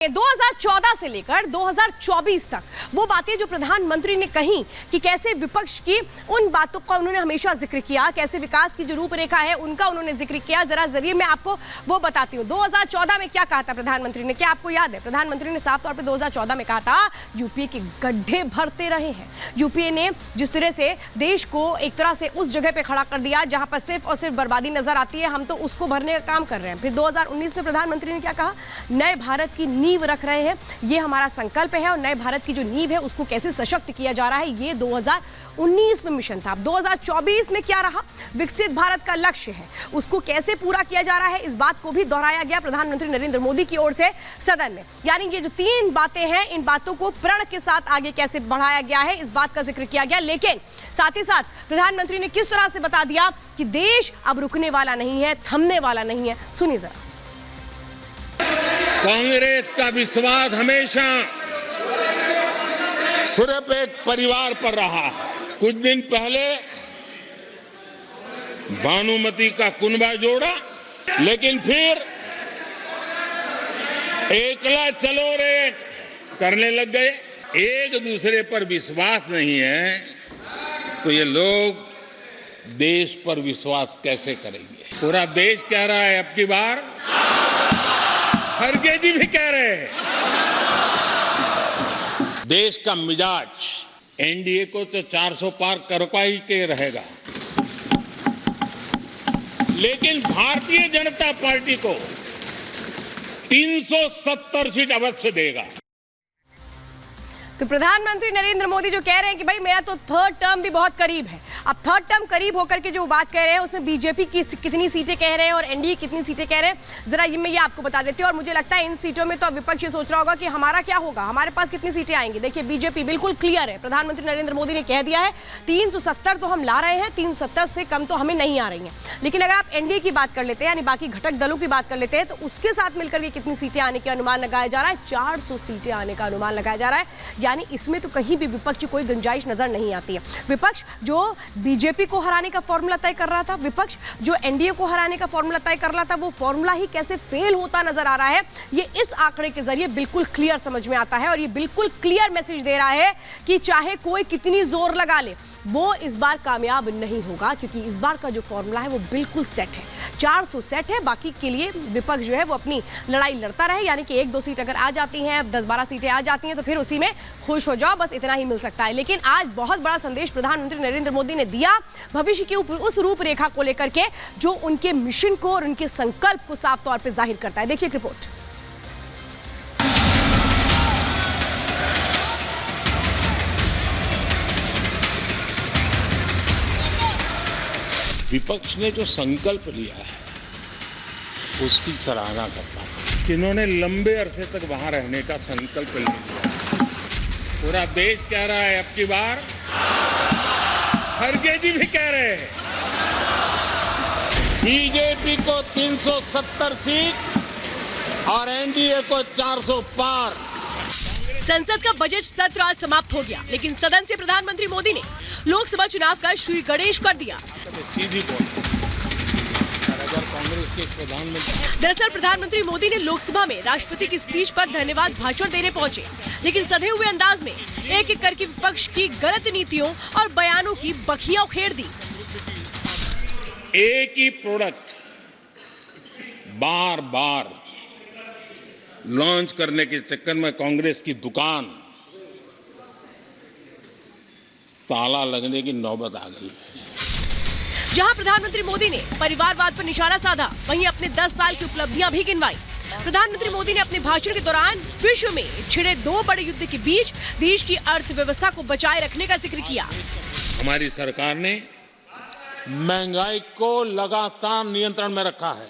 2014 से लेकर 2024 तक वो बातें जो प्रधानमंत्री ने कही कि कैसे विपक्ष की उन बातों का उन्होंने हमेशा जिक्र किया, कैसे विकास की जो रूपरेखा है उनका उन्होंने जिक्र किया। जरा जरिए मैं आपको वो बताती हूँ 2014 में क्या कहा था प्रधानमंत्री ने। क्या आपको याद है? प्रधानमंत्री ने साफ तौर पे 2014 में कहा था यूपीए के गड्ढे भरते रहे हैं। यूपीए ने जिस तरह से देश को एक तरह से उस जगह पे खड़ा कर दिया जहां पर सिर्फ और सिर्फ बर्बादी नजर आती है, हम तो उसको भरने का काम कर रहे हैं। फिर 2019 में प्रधानमंत्री ने क्या कहा? नए भारत की नींव रख रहे हैं, ये हमारा संकल्प है और नए भारत की जो नींव है उसको कैसे सशक्त किया जा रहा है, ये 2019 में मिशन था। 2024 में क्या रहा? विकसित भारत का लक्ष्य है, उसको कैसे पूरा किया जा रहा है, इस बात को भी दोहराया गया प्रधानमंत्री नरेंद्र मोदी की ओर से सदन में। यानी ये जो तीन बातें हैं, इन बातों को प्रण के साथ आगे कैसे बढ़ाया गया है, इस बात का जिक्र किया गया। लेकिन साथ ही साथ प्रधानमंत्री ने किस तरह से बता दिया कि देश अब रुकने वाला नहीं है, थमने वाला नहीं है। सुनिए जरा। कांग्रेस का विश्वास हमेशा सिर्फ एक परिवार पर रहा है। कुछ दिन पहले भानुमति का कुनबा जोड़ा, लेकिन फिर एकला चलो रे करने लग गए। एक दूसरे पर विश्वास नहीं है तो ये लोग देश पर विश्वास कैसे करेंगे? पूरा देश कह रहा है अब की बार, खड़गे जी भी कह रहे हैं। देश का मिजाज एनडीए को तो 400 पार करवा ही के रहेगा, लेकिन भारतीय जनता पार्टी को 370 सीट अवश्य देगा। तो प्रधानमंत्री नरेंद्र मोदी जो कह रहे हैं कि भाई मेरा तो थर्ड टर्म भी बहुत करीब है। अब थर्ड टर्म करीब होकर के जो बात कह रहे हैं उसमें बीजेपी की कितनी सीटें कह रहे हैं और एनडीए कितनी सीटें कह रहे हैं, जरा ये मैं आपको बता देती हूँ। और मुझे लगता है इन सीटों में तो अब विपक्ष ये सोच रहा होगा कि हमारा क्या होगा, हमारे पास कितनी सीटें आएंगी। देखिए बीजेपी बिल्कुल क्लियर है, प्रधानमंत्री नरेंद्र मोदी ने कह दिया है 370 तो हम ला रहे हैं, 370 से कम तो हमें नहीं आ रही हैं। लेकिन अगर आप एनडीए की बात कर लेते हैं, यानी बाकी घटक दलों की बात कर लेते हैं, तो उसके साथ मिलकर के कितनी सीटें आने का अनुमान लगाया जा रहा है? 400 सीटें आने का अनुमान लगाया जा रहा है। यानी इसमें तो कहीं भी विपक्ष की कोई गुंजाइश नजर नहीं आती है। विपक्ष जो बीजेपी को हराने का फॉर्मूला तय कर रहा था, विपक्ष जो एनडीए को हराने का फॉर्मूला तय कर रहा था, वो फॉर्मूला ही कैसे फेल होता नजर आ रहा है, ये इस आंकड़े के जरिए बिल्कुल क्लियर समझ में आता है। और ये बिल्कुल क्लियर मैसेज दे रहा है कि चाहे कोई कितनी जोर लगा ले, वो इस बार कामयाब नहीं होगा, क्योंकि इस बार का जो फॉर्मूला है वो बिल्कुल सेट है। 400 सेट है, बाकी के लिए विपक्ष जो है वो अपनी लड़ाई लड़ता रहे। यानी कि 1-2 सीट अगर आ जाती हैं, 10-12 सीटें आ जाती हैं, तो फिर उसी में खुश हो जाओ, बस इतना ही मिल सकता है। लेकिन आज बहुत बड़ा संदेश प्रधानमंत्री नरेंद्र मोदी ने दिया भविष्य की उस रूपरेखा को लेकर के, जो उनके मिशन को और उनके संकल्प को साफ तौर पर जाहिर करता है। देखिए एक रिपोर्ट। विपक्ष ने जो संकल्प लिया है उसकी सराहना करता हूं कि इन्होंने लंबे अरसे तक वहां रहने का संकल्प लिया। पूरा देश कह रहा है अब की बार, खड़गे जी भी कह रहे हैं, बीजेपी को 370 सीट और एनडीए को 400 पार। संसद का बजट सत्र आज समाप्त हो गया, लेकिन सदन से प्रधानमंत्री मोदी ने लोकसभा चुनाव का श्री गणेश कर दिया। सीधी कांग्रेस के प्रधानमंत्री दरअसल प्रधानमंत्री मोदी ने लोकसभा में राष्ट्रपति की स्पीच पर धन्यवाद भाषण देने पहुंचे, लेकिन सधे हुए अंदाज में एक एक करके विपक्ष की गलत नीतियों और बयानों की बखिया उखेड़ दी। एक ही प्रोडक्ट बार बार लॉन्च करने के चक्कर में कांग्रेस की दुकान ताला लगने की नौबत आ गई। जहां प्रधानमंत्री मोदी ने परिवारवाद पर निशाना साधा, वहीं अपने 10 साल की उपलब्धियां भी गिनवाई। प्रधानमंत्री मोदी ने अपने भाषण के दौरान विश्व में छिड़े 2 बड़े युद्ध के बीच देश की अर्थव्यवस्था को बचाए रखने का जिक्र किया। हमारी सरकार ने महंगाई को लगातार नियंत्रण में रखा है।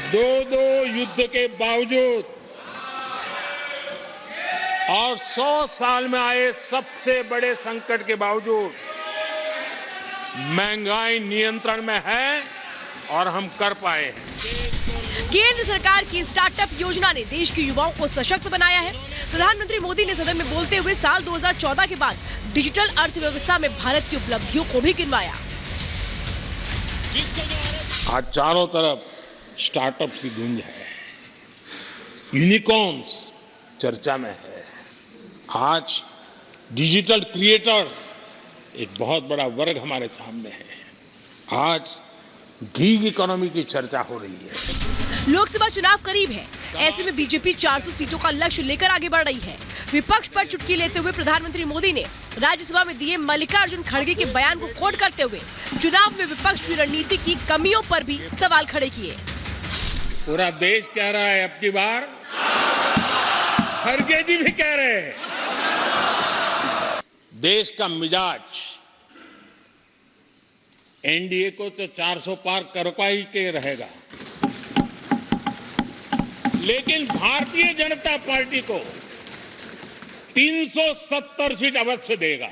दो युद्ध के बावजूद और 100 साल में आए सबसे बड़े संकट के बावजूद महंगाई नियंत्रण में है और हम कर पाए हैं। केंद्र सरकार की स्टार्टअप योजना ने देश के युवाओं को सशक्त बनाया है। प्रधानमंत्री मोदी ने सदन में बोलते हुए साल 2014 के बाद डिजिटल अर्थव्यवस्था में भारत की उपलब्धियों को भी गिनवाया। आज चारों तरफ स्टार्टअप्स की गूंज है, यूनिकॉर्न्स चर्चा में है। आज डिजिटल क्रिएटर्स एक बहुत बड़ा वर्ग हमारे सामने है। आज गीग इकोनॉमी की चर्चा हो रही है। लोकसभा चुनाव करीब है, ऐसे में बीजेपी 400 सीटों का लक्ष्य लेकर आगे बढ़ रही है। विपक्ष पर चुटकी लेते हुए प्रधानमंत्री मोदी ने राज्यसभा में दिए मल्लिकार्जुन खड़गे के बयान को कोट करते हुए चुनाव में विपक्ष की रणनीति की कमियों पर भी सवाल खड़े किए। पूरा देश कह रहा है, अब की बार खड़गे जी भी कह रहे हैं, देश का मिजाज एनडीए को तो 400 पार करवा ही के रहेगा, लेकिन भारतीय जनता पार्टी को 370 सीट अवश्य देगा।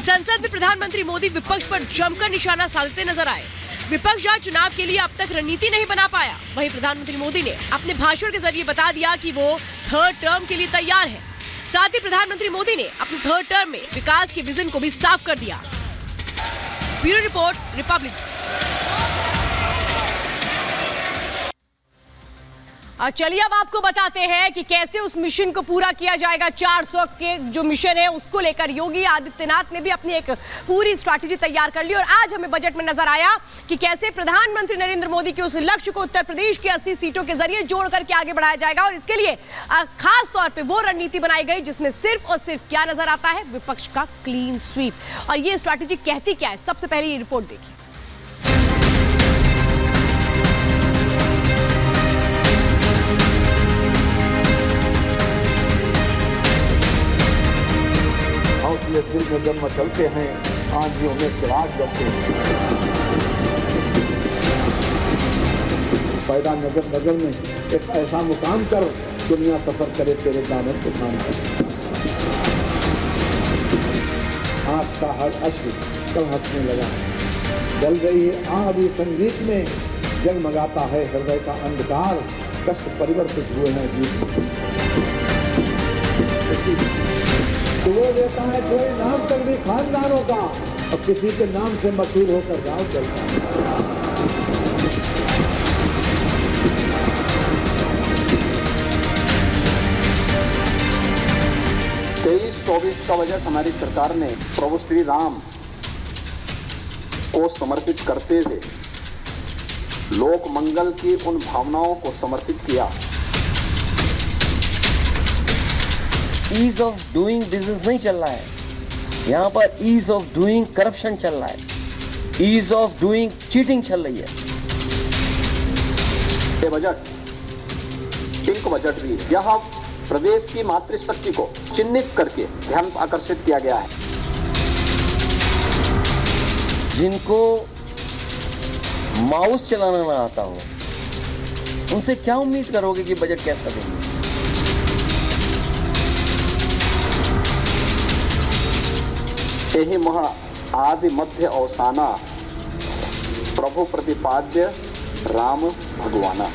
संसद में प्रधानमंत्री मोदी विपक्ष पर जमकर निशाना साधते नजर आए। विपक्ष आज चुनाव के लिए अब तक रणनीति नहीं बना पाया, वहीं प्रधानमंत्री मोदी ने अपने भाषण के जरिए बता दिया कि वो थर्ड टर्म के लिए तैयार है। साथ ही प्रधानमंत्री मोदी ने अपनी थर्ड टर्म में विकास के विजन को भी साफ कर दिया। Bureau report, Republic. चलिए अब आपको बताते हैं कि कैसे उस मिशन को पूरा किया जाएगा। 400 के जो मिशन है उसको लेकर योगी आदित्यनाथ ने भी अपनी एक पूरी स्ट्रैटेजी तैयार कर ली और आज हमें बजट में नजर आया कि कैसे प्रधानमंत्री नरेंद्र मोदी के उस लक्ष्य को उत्तर प्रदेश की 80 सीटों के जरिए जोड़ करके आगे बढ़ाया जाएगा। और इसके लिए खास तौर पर वो रणनीति बनाई गई जिसमें सिर्फ और सिर्फ क्या नजर आता है, विपक्ष का क्लीन स्वीप। और ये स्ट्रैटेजी कहती क्या है, सबसे पहले ये रिपोर्ट देखिए। दिल में जब मचलते हैं, आंधियों में चिराग जलते हैं। पैदा नजर नजर में एक ऐसा मुकाम कर, दुनिया सफर करे तेरे दामन को थाम कर। आँख का हर अश्रु कल हंसने लगा, जल रही है आग ये संगीत में, जगमगाता है हृदय का अंधकार, कष्ट परिवर्तित हुए हैं गीत। तो वो देता है कोई नाम तक भी खानदानों का, और किसी के नाम से मशहूर होकर गाँव चलता है। 23-24 का बजट हमारी सरकार ने प्रभु श्री राम को समर्पित करते हुए लोक मंगल की उन भावनाओं को समर्पित किया। ईज ऑफ डूइंग बिजनेस नहीं चल रहा है, यहाँ पर ईज ऑफ डूइंग करप्शन चल रहा है, ईज ऑफ डूइंग चीटिंग चल रही है। ये बजट पिंक बजट भी, यह प्रदेश की मातृशक्ति को चिन्हित करके ध्यान आकर्षित किया गया है। जिनको माउस चलाना ना आता हो, उनसे क्या उम्मीद करोगे कि बजट कैसा देंगे? यही मह आदि मध्य अवसाना, प्रभु प्रतिपाद्य राम भगवाना।